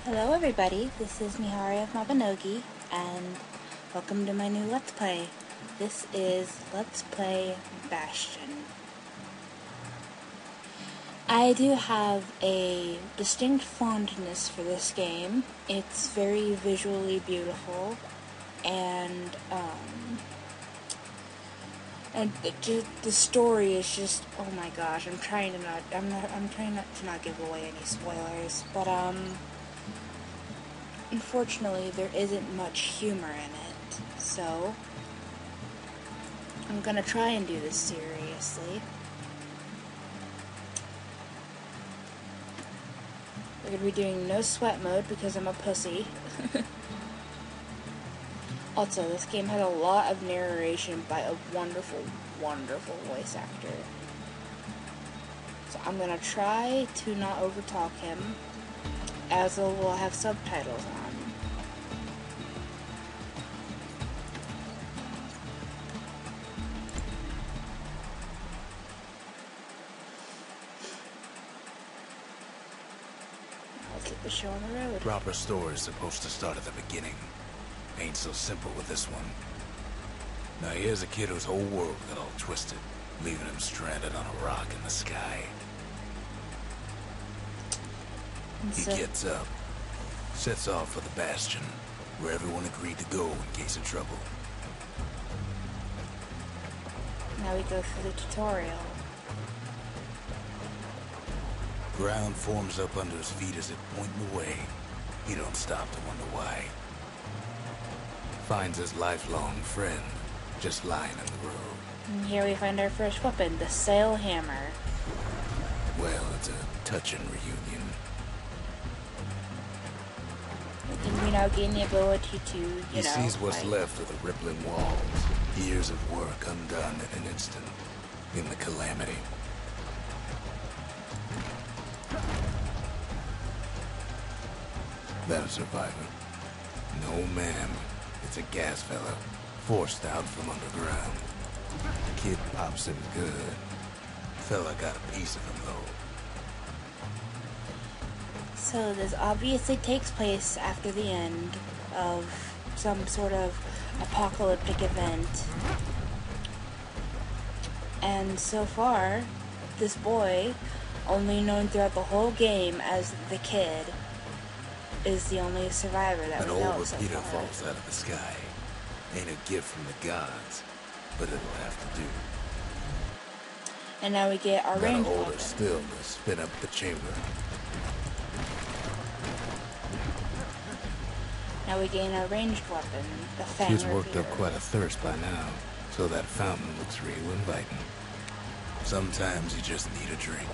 Hello everybody, this is Mihari of Mabinogi, and welcome to my new Let's Play. This is Let's Play Bastion. I do have a distinct fondness for this game. It's very visually beautiful, and the story is just, oh my gosh, I'm trying not to give away any spoilers, but unfortunately, there isn't much humor in it, so I'm gonna try and do this seriously. We're gonna be doing no sweat mode because I'm a pussy. Also, this game has a lot of narration by a wonderful, wonderful voice actor. So I'm gonna try to not overtalk him, as we'll have subtitles on. Let's get the show on the road. Proper story is supposed to start at the beginning. Ain't so simple with this one. Now here's a kid whose whole world got all twisted, leaving him stranded on a rock in the sky. He gets up, sets off for the Bastion, where everyone agreed to go in case of trouble. Now we go through the tutorial. Ground forms up under his feet as it pointing away. He don't stop to wonder why. Finds his lifelong friend just lying in the road. And here we find our first weapon, the sail hammer. Well, it's a touching reunion. And we now gain the ability to, He sees what's left of the rippling walls. Years of work undone in an instant. In the calamity. That a survivor? No, ma'am. It's a gas fella, forced out from underground. Kid pops him good. Fella got a piece of him, though. So this obviously takes place after the end of some sort of apocalyptic event. And so far, this boy, only known throughout the whole game as the kid, is the only survivor that we know so far. An old repeater falls out of the sky. Ain't a gift from the gods, but it'll have to do. And now we get our ranged hold weapon. her still to spin up the chamber. Now we gain our ranged weapon, the fang Kid's worked repeater. up quite a thirst by now, so that fountain looks real inviting. Sometimes you just need a drink.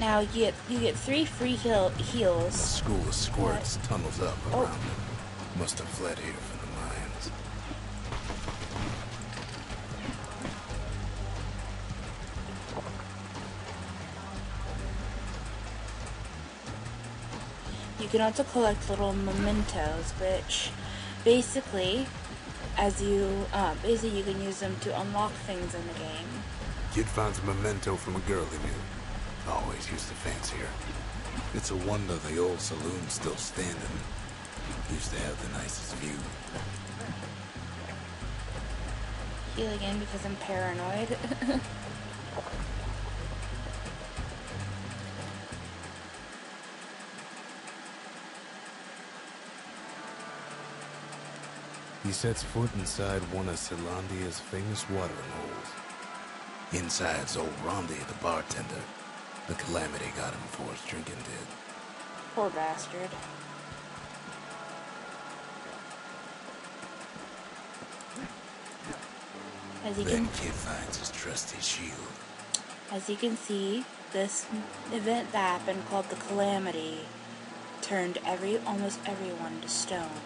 Now you get 3 free A heals. school of squirts tunnels up around him. Must have fled here from the mines. You can also collect little mementos, which basically, you can use them to unlock things in the game. Kid finds a memento from a girl he knew. Always used to fancy her. It's a wonder the old saloon's still standing. Used to have the nicest view. Heal again because I'm paranoid. He sets foot inside one of Celandia's famous watering holes. Inside's old Rondi, the bartender. The calamity got him before his drinking did. Poor bastard. Then Kid finds his trusty shield. As you can see, this event that happened called the Calamity turned almost everyone to stone.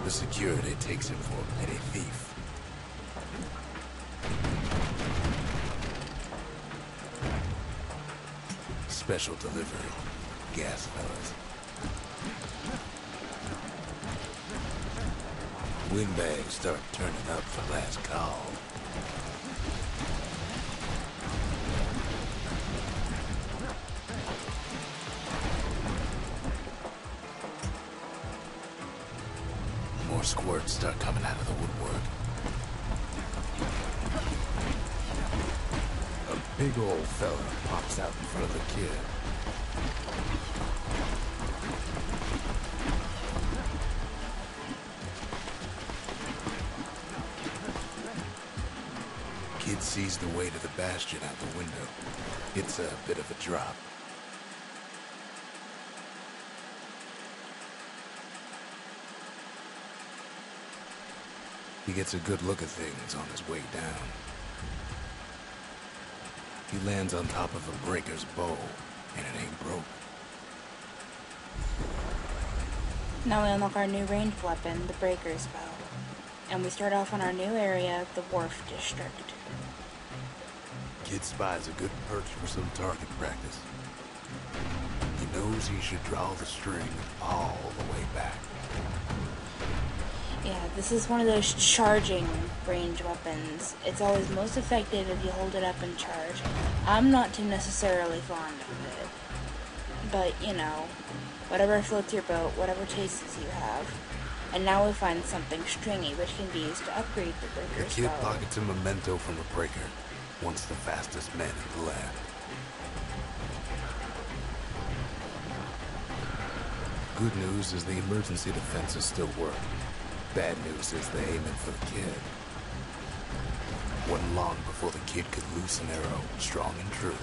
The security takes him for a petty thief. Special delivery. Gas fellas. Windbags start turning up for last call. More squirts start coming out of the woodwork. A big old fella pops out in front of the kid. Kid sees the way to the Bastion out the window. It's a bit of a drop. He gets a good look at things on his way down. He lands on top of a breaker's bow, and it ain't broke. Now we unlock our new ranged weapon, the breaker's bow. And we start off on our new area, the wharf district. Kid spies a good perch for some target practice. He knows he should draw the string all the way back. Yeah, this is one of those charging range weapons. It's always most effective if you hold it up and charge. I'm not too necessarily fond of it. But, you know, whatever floats your boat, whatever tastes you have. And now we find something stringy, which can be used to upgrade the breaker's bow. The kid pockets a memento from a breaker, once the fastest man in the land. Good news is the emergency defenses still work. Bad news is they aim it for the kid. Wasn't long before the kid could loose an arrow, strong and true.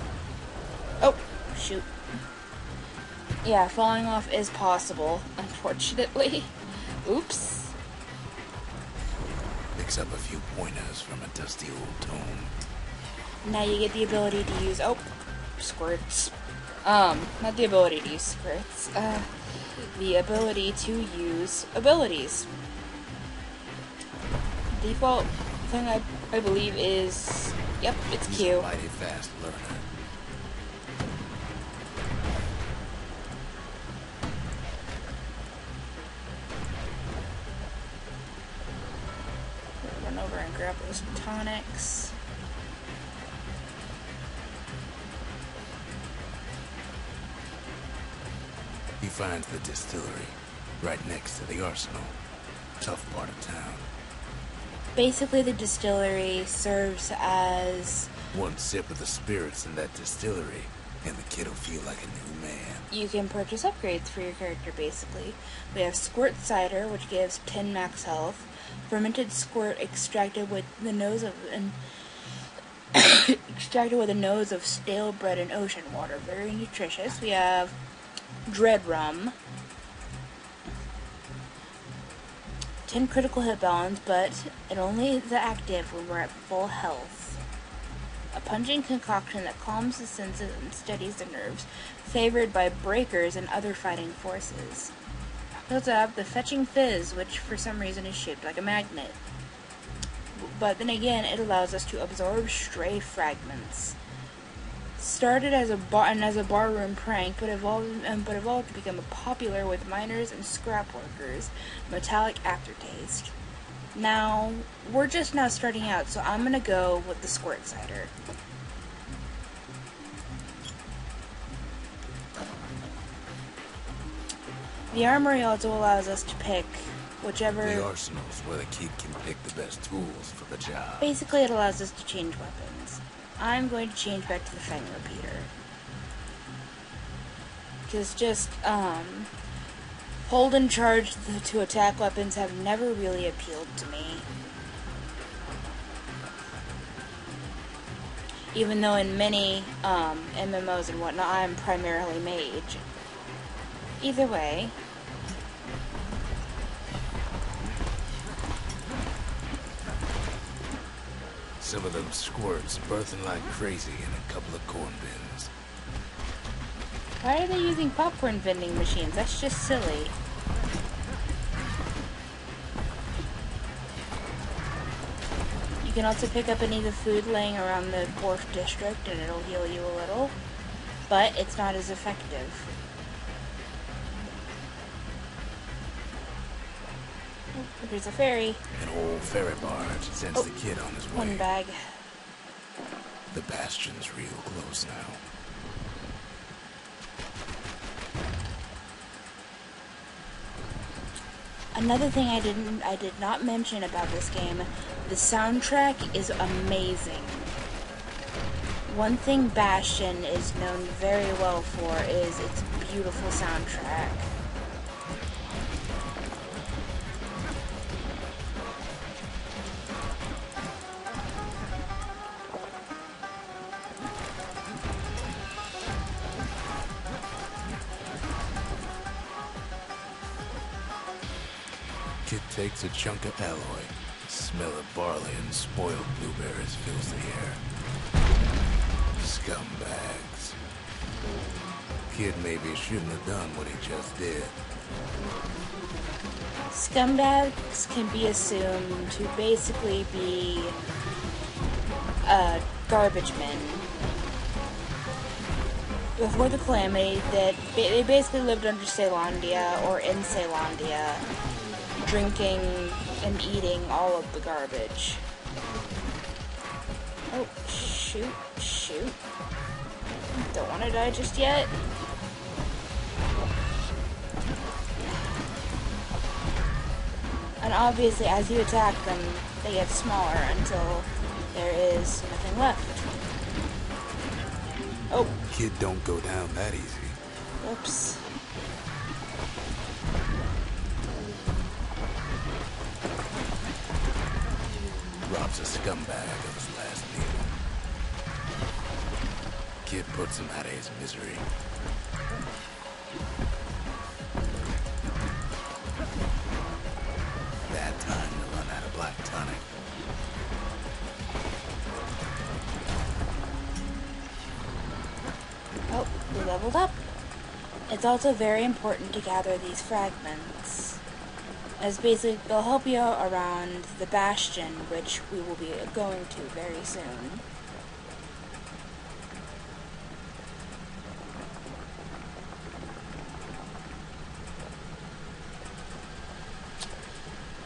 Oh, shoot. Yeah, falling off is possible, unfortunately. Oops. Picks up a few pointers from a dusty old tome. Now you get the ability to use, squirts. Not the ability to use squirts. The ability to use abilities. Default thing I believe is, yep, it's He's Q. a mighty fast learner. Run over and grab those tonics. He finds the distillery, right next to the arsenal. Tough part of town. Basically, the distillery serves as... One sip of the spirits in that distillery, and the kid will feel like a new man. You can purchase upgrades for your character, basically. We have Squirt Cider, which gives 10 max health. Fermented Squirt extracted with the nose of... extracted with a nose of stale bread and ocean water. Very nutritious. We have Dread Rum. 10 critical hit balance, but it only is active when we're at full health. A pungent concoction that calms the senses and steadies the nerves, favored by breakers and other fighting forces. We also have the Fetching Fizz, which for some reason is shaped like a magnet. But then again, it allows us to absorb stray fragments. Started as a barroom prank, but evolved to become popular with miners and scrap workers. Metallic aftertaste. Now, we're just now starting out, so I'm gonna go with the Squirt Cider. The armory also allows us to pick whichever... The arsenal's where the kid can pick the best tools for the job. Basically, it allows us to change weapons. I'm going to change back to the Fang Repeater. Because just, hold and charge to attack weapons have never really appealed to me. Even though in many, MMOs and whatnot, I'm primarily mage. Either way... Some of them squirts birthing like crazy in a couple of corn bins. Why are they using popcorn vending machines? That's just silly. You can also pick up any of the food laying around the wharf district and it'll heal you a little, but it's not as effective. Oh, here's a ferry. An old ferry barge sends the kid on his way. One bag. The Bastion's real close now. Another thing I did not mention about this game, the soundtrack is amazing. One thing Bastion is known very well for is its beautiful soundtrack. Kid takes a chunk of alloy. The smell of barley and spoiled blueberries fills the air. Scumbags. Kid maybe shouldn't have done what he just did. Scumbags can be assumed to basically be garbage men. Before the Calamity, that they basically lived under Caelondia or in Caelondia, drinking and eating all of the garbage. Oh, shoot, shoot. Don't want to die just yet. And obviously, as you attack them, they get smaller until there is nothing left. Oh. Kid don't go down that easy. Whoops. Robs a scumbag of his last meal. Kid puts him out of his misery. Bad time to run out of black tonic. Oh, we leveled up. It's also very important to gather these fragments, as basically they'll help you around the Bastion, which we will be going to very soon.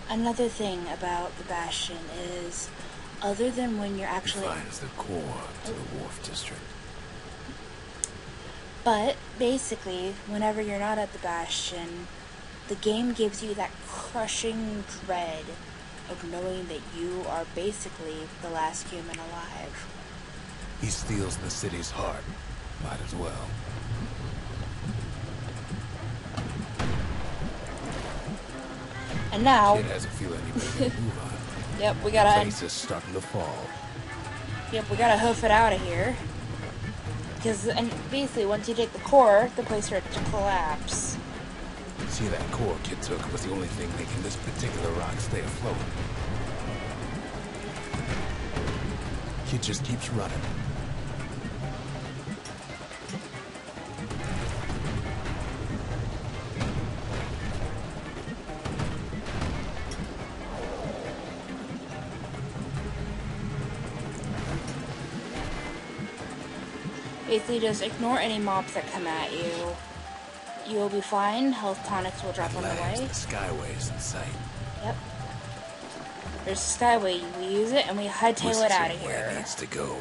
Another thing about the Bastion is, other than when you're actually... Finds the core to the wharf district. But, basically, whenever you're not at the Bastion, the game gives you that crushing dread of knowing that you are basically the last human alive. He steals the city's heart. Might as well. And now... Kid has a feeling he better move on. Yep, we gotta... Face is starting to fall. Yep, we gotta hoof it out of here. Because, and basically, once you take the core, the place starts to collapse. See, that core Kid took was the only thing making this particular rock stay afloat. Kid just keeps running. Basically, just ignore any mobs that come at you. You will be fine. Health tonics will drop on the way. The skyway's in sight. Yep. There's a skyway. We use it and we hightail it out of here. It needs to go.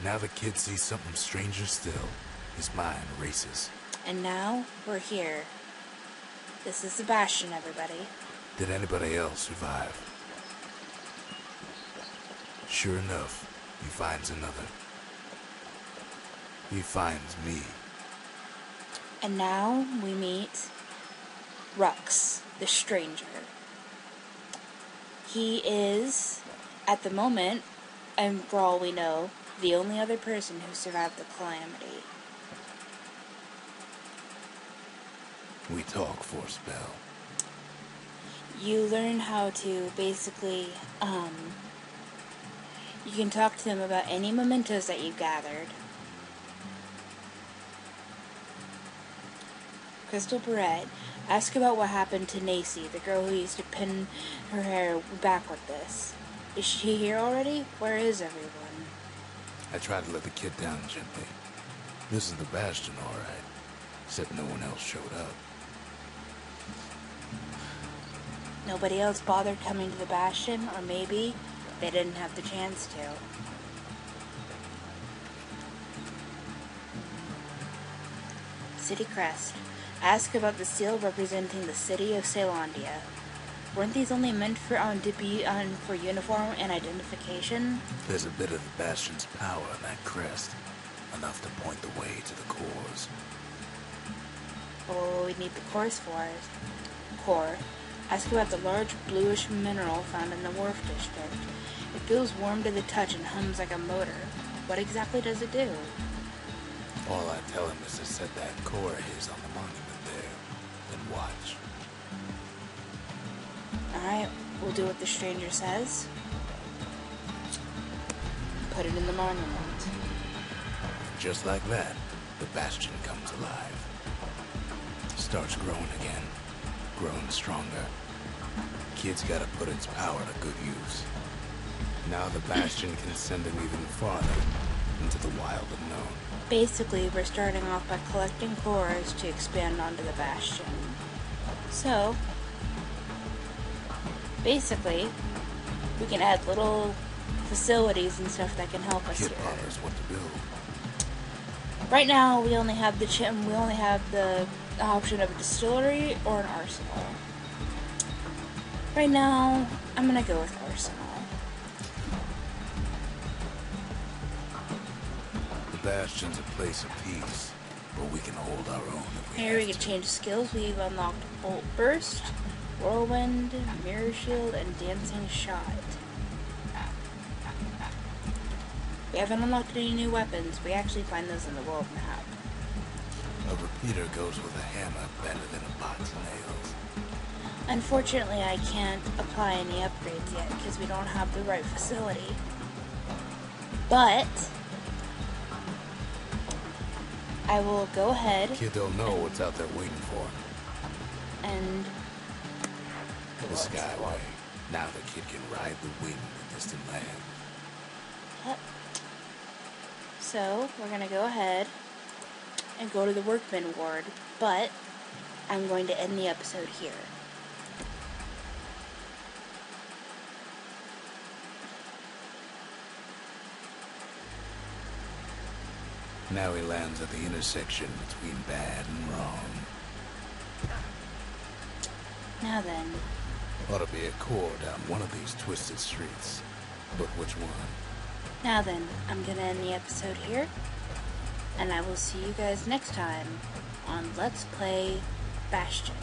Now the kid sees something stranger still. His mind races. And now we're here. This is the Bastion, everybody. Did anybody else survive? Sure enough, he finds another. He finds me. And now we meet Rux, the stranger. He is, at the moment, and for all we know, the only other person who survived the Calamity. We talk for a spell. You learn how to basically, you can talk to them about any mementos that you've gathered. Crystal Barrette, ask about what happened to Nacy, the girl who used to pin her hair back with this. Is she here already? Where is everyone? I tried to let the kid down gently. This is the Bastion, all right. except no one else showed up. Nobody else bothered coming to the Bastion, or maybe they didn't have the chance to. City crest. Ask about the seal representing the city of Ceylondia. Weren't these only meant for for uniform and identification? There's a bit of the Bastion's power in that crest, enough to point the way to the cores. Oh, we need the cores for it. Core. Ask about the large bluish mineral found in the wharf district. It feels warm to the touch and hums like a motor. What exactly does it do? All I tell him is to set that core of his on the monument there, then watch. Alright, we'll do what the stranger says. Put it in the monument. Just like that, the Bastion comes alive. Starts growing again, growing stronger. Kid's gotta put its power to good use. Now the Bastion can send him even farther into the wild unknown. Basically, we're starting off by collecting cores to expand onto the Bastion. So, basically, we can add little facilities and stuff that can help us Kid here. ponders what to build. Right now, we only have the option of a distillery or an arsenal. Right now, I'm gonna go with arsenal. The Bastion's a place of peace, but we can hold our own if we Here we have can to. change skills. We've unlocked Bolt Burst, Whirlwind, Mirror Shield, and Dancing Shot. We haven't unlocked any new weapons. We actually find those in the world map. A repeater goes with a hammer better than a box of nails. Unfortunately, I can't apply any upgrades yet because we don't have the right facility. But I will go ahead Kid don't know what's out there waiting for him. and The Skyway. Now the kid can ride the wind in distant land. Yep. So, we're going to go ahead and go to the Workman Ward, but I'm going to end the episode here. Now he lands at the intersection between bad and wrong. Now then, Ought to be a core down one of these twisted streets. But which one? I'm going to end the episode here, and I will see you guys next time on Let's Play Bastion.